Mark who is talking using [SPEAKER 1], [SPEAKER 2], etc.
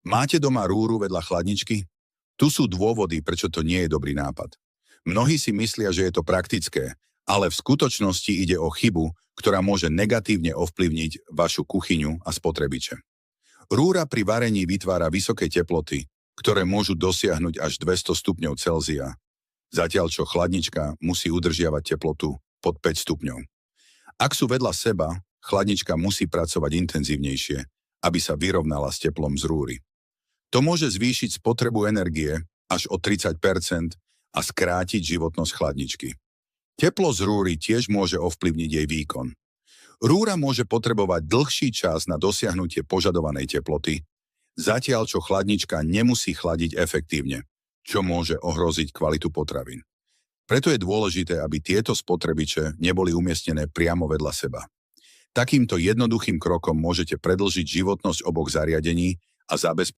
[SPEAKER 1] Máte doma rúru vedľa chladničky? Tu sú dôvody, prečo to nie je dobrý nápad. Mnohí si myslia, že je to praktické, ale v skutočnosti ide o chybu, ktorá môže negatívne ovplyvniť vašu kuchyňu a spotrebiče. Rúra pri varení vytvára vysoké teploty, ktoré môžu dosiahnuť až 200 stupňov Celzia, zatiaľ čo chladnička musí udržiavať teplotu pod 5 stupňov. Ak sú vedľa seba, chladnička musí pracovať intenzívnejšie, aby sa vyrovnala s teplom z rúry. To môže zvýšiť spotrebu energie až o 30% a skrátiť životnosť chladničky. Teplo z rúry tiež môže ovplyvniť jej výkon. Rúra môže potrebovať dlhší čas na dosiahnutie požadovanej teploty, zatiaľ čo chladnička nemusí chladiť efektívne, čo môže ohroziť kvalitu potravín. Preto je dôležité, aby tieto spotrebiče neboli umiestnené priamo vedľa seba. Takýmto jednoduchým krokom môžete predĺžiť životnosť oboch zariadení a zabezpečiť